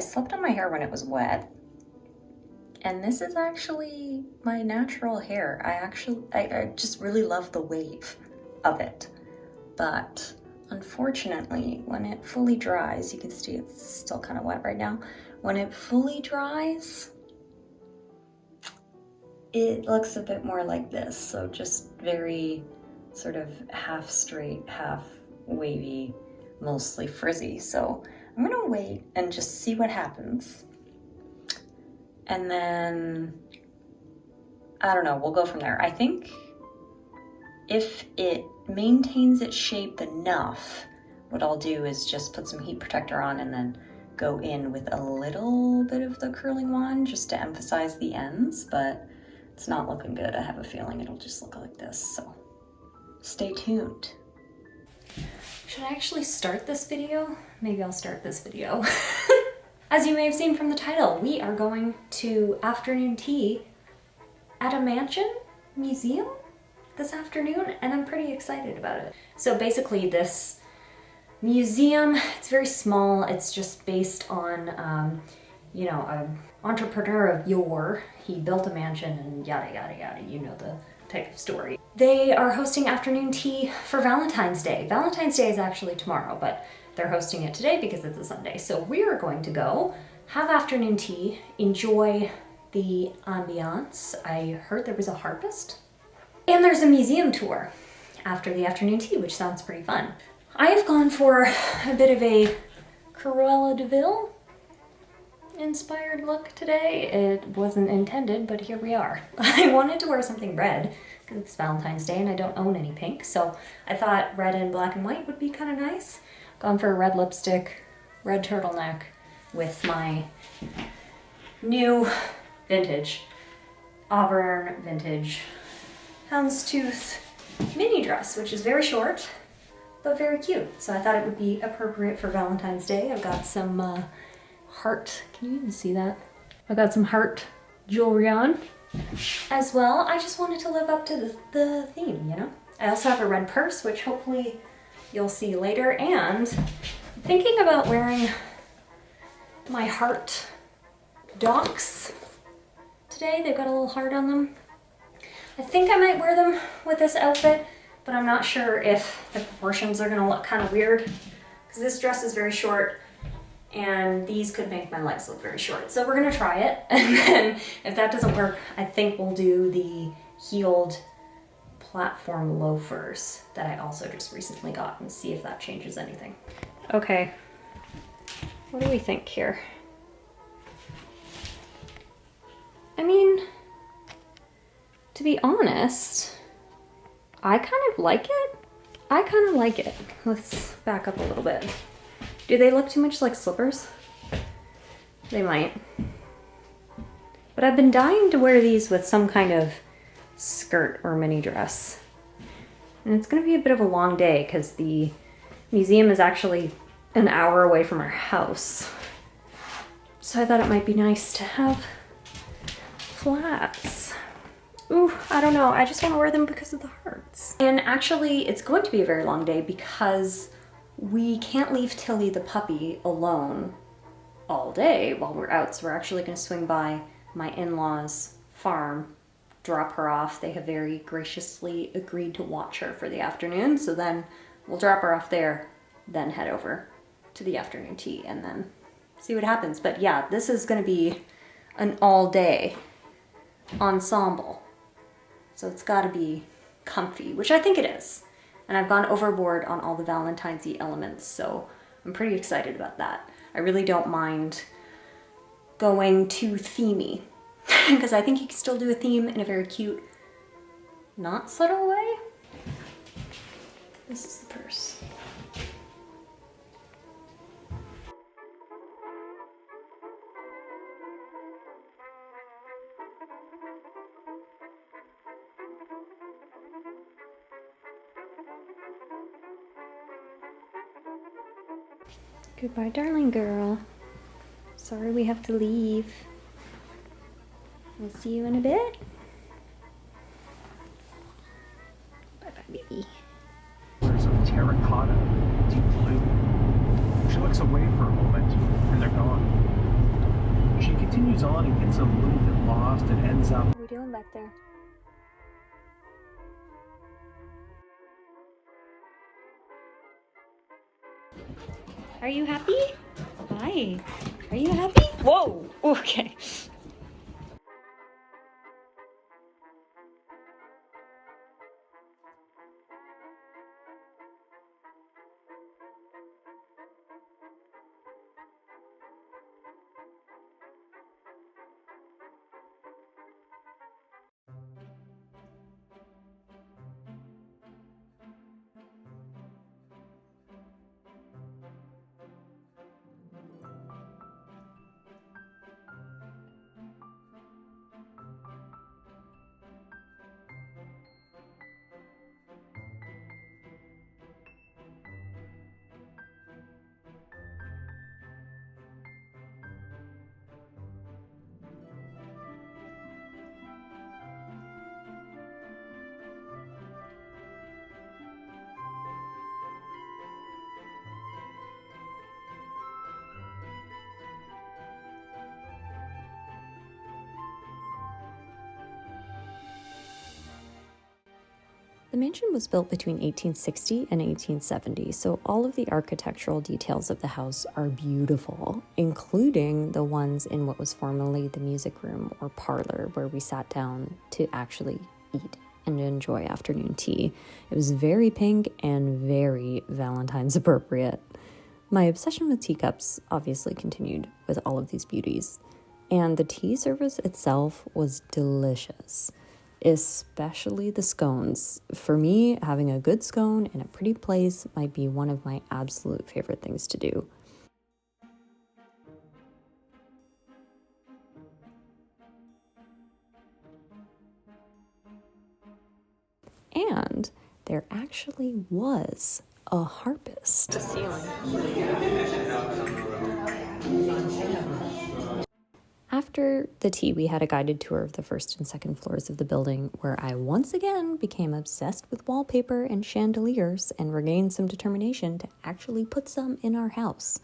slept on my hair when it was wet. And this is actually my natural hair. I just really love the wave of it. But unfortunately, when it fully dries, you can see it's still kind of wet right now. When it fully dries, it looks a bit more like this. So just very sort of half straight, half wavy, mostly frizzy. So I'm gonna wait and just see what happens. And then, I don't know, we'll go from there. I think if it maintains its shape enough, what I'll do is just put some heat protector on and then go in with a little bit of the curling wand just to emphasize the ends, but it's not looking good. I have a feeling it'll just look like this, so stay tuned. Should I actually start this video? Maybe I'll start this video. As you may have seen from the title, we are going to afternoon tea at a museum this afternoon, and I'm pretty excited about it. So basically this museum, it's very small. It's just based on, you know, an entrepreneur of yore. He built a mansion and yada, yada, yada. You know the type of story. They are hosting afternoon tea for Valentine's Day. Valentine's Day is actually tomorrow, but they're hosting it today because it's a Sunday. So we're going to go have afternoon tea, enjoy the ambiance. I heard there was a harpist. And there's a museum tour after the afternoon tea, which sounds pretty fun. I have gone for a bit of a Cruella de Vil inspired look today. It wasn't intended, but here we are. I wanted to wear something red because it's Valentine's Day and I don't own any pink, so I thought red and black and white would be kind of nice. Gone for a red lipstick, red turtleneck with my new vintage, auburn vintage houndstooth mini dress, which is very short, but very cute. So I thought it would be appropriate for Valentine's Day. I've got some heart, can you even see that? I've got some heart jewelry on as well. I just wanted to live up to the theme, you know? I also have a red purse, which hopefully you'll see later, and I'm thinking about wearing my heart docks today. They've got a little heart on them. I think I might wear them with this outfit, but I'm not sure if the proportions are gonna look kind of weird because this dress is very short and these could make my legs look very short. So we're gonna try it, and then if that doesn't work, I think we'll do the heeled platform loafers that I also just recently got and see if that changes anything. Okay, what do we think here? I mean, to be honest, I kind of like it. I kind of like it. Let's back up a little bit. Do they look too much like slippers? They might. But I've been dying to wear these with some kind of skirt or mini dress. And it's gonna be a bit of a long day because the museum is actually an hour away from our house. So I thought it might be nice to have flats. Ooh, I don't know. I just want to wear them because of the hearts. And actually, it's going to be a very long day because we can't leave Tilly the puppy alone all day while we're out. So we're actually going to swing by my in-laws' farm, drop her off. They have very graciously agreed to watch her for the afternoon. So then we'll drop her off there, then head over to the afternoon tea and then see what happens. But yeah, this is going to be an all-day ensemble. So it's got to be comfy, which I think it is. And I've gone overboard on all the Valentine's-y elements, so I'm pretty excited about that. I really don't mind going too themey because I think you can still do a theme in a very cute, not subtle way. This is the purse. Goodbye, darling girl. Sorry we have to leave. We'll see you in a bit. Bye-bye, baby. There's some terracotta, deep blue. She looks away for a moment, and they're gone. She continues on and gets a little bit lost and ends up... What are we doing back there? Are you happy? Hi. Are you happy? Whoa! Okay. The mansion was built between 1860 and 1870, so all of the architectural details of the house are beautiful, including the ones in what was formerly the music room or parlor where we sat down to actually eat and enjoy afternoon tea. It was very pink and very Valentine's appropriate. My obsession with teacups obviously continued with all of these beauties, and the tea service itself was delicious. Especially the scones. For me, having a good scone in a pretty place might be one of my absolute favorite things to do. And there actually was a harpist. The ceiling. After the tea, we had a guided tour of the first and second floors of the building, where I once again became obsessed with wallpaper and chandeliers and regained some determination to actually put some in our house.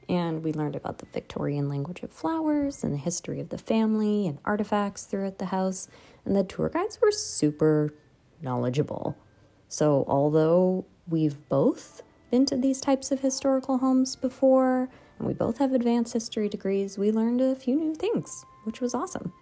And we learned about the Victorian language of flowers and the history of the family and artifacts throughout the house, and the tour guides were super knowledgeable. So although we've both been to these types of historical homes before, and we both have advanced history degrees, we learned a few new things, which was awesome.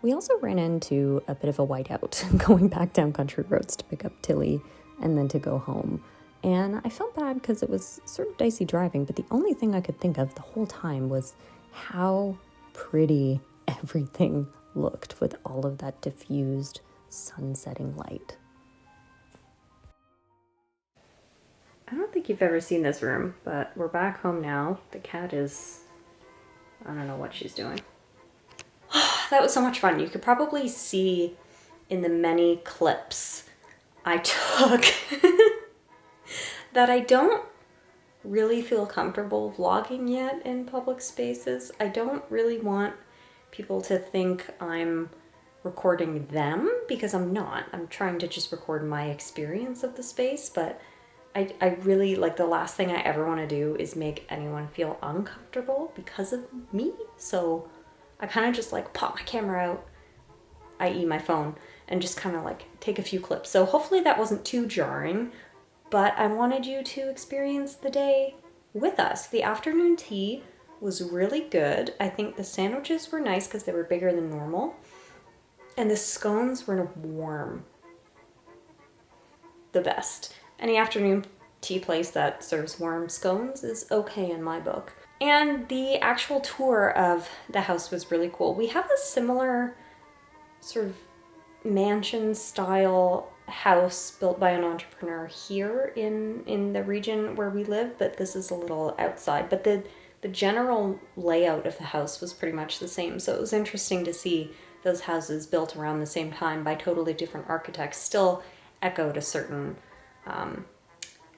We also ran into a bit of a whiteout going back down country roads to pick up Tilly and then to go home. And I felt bad because it was sort of dicey driving, but the only thing I could think of the whole time was how pretty everything looked with all of that diffused sun-setting light. I don't think you've ever seen this room, but we're back home now. The cat is... I don't know what she's doing. That was so much fun. You could probably see in the many clips I took that I don't really feel comfortable vlogging yet in public spaces. I don't really want people to think I'm recording them, because I'm not. I'm trying to just record my experience of the space, but I really, like, the last thing I ever want to do is make anyone feel uncomfortable because of me. So I kind of just like pop my camera out, i.e. my phone, and just kind of like take a few clips. So hopefully that wasn't too jarring, but I wanted you to experience the day with us. The afternoon tea was really good. I think the sandwiches were nice because they were bigger than normal, and the scones were warm. The best. Any afternoon tea place that serves warm scones is okay in my book. And the actual tour of the house was really cool. We have a similar sort of mansion style house built by an entrepreneur here in the region where we live, but this is a little outside. But the general layout of the house was pretty much the same. So it was interesting to see those houses built around the same time by totally different architects still echoed a certain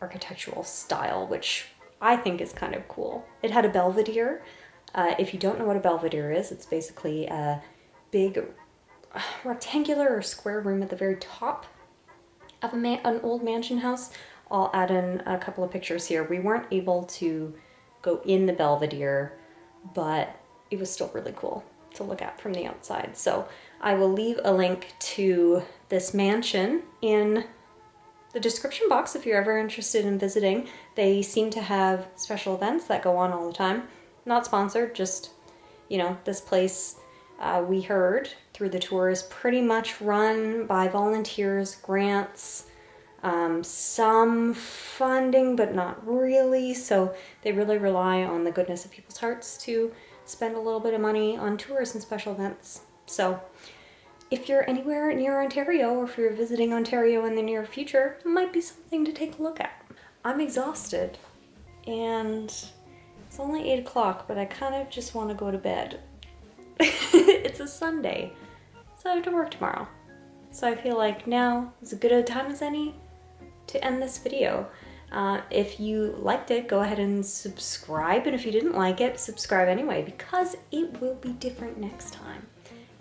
architectural style, which I think is kind of cool. It had a belvedere. If you don't know what a belvedere is, it's basically a big rectangular or square room at the very top of an old mansion house. I'll add in a couple of pictures here. We weren't able to go in the belvedere, but it was still really cool to look at from the outside. So I will leave a link to this mansion in the description box if you're ever interested in visiting. They seem to have special events that go on all the time. Not sponsored, just, you know, this place we heard through the tour is pretty much run by volunteers, grants, some funding, but not really. So they really rely on the goodness of people's hearts to spend a little bit of money on tours and special events. So if you're anywhere near Ontario, or if you're visiting Ontario in the near future, it might be something to take a look at. I'm exhausted and it's only 8 o'clock, but I kind of just want to go to bed. It's a Sunday, so I have to work tomorrow. So I feel like now is as good a time as any to end this video. If you liked it, go ahead and subscribe, and if you didn't like it, subscribe anyway, because it will be different next time.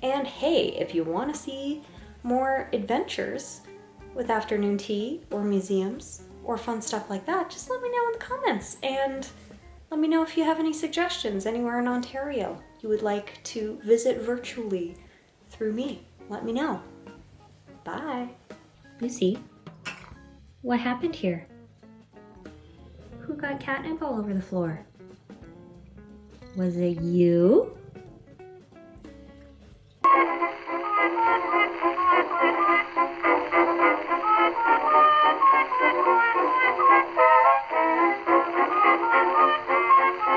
And hey, if you want to see more adventures with afternoon tea or museums or fun stuff like that, just let me know in the comments, and let me know if you have any suggestions anywhere in Ontario you would like to visit virtually through me. Let me know. Bye. Lucy, what happened here? Who got catnip all over the floor? Was it you?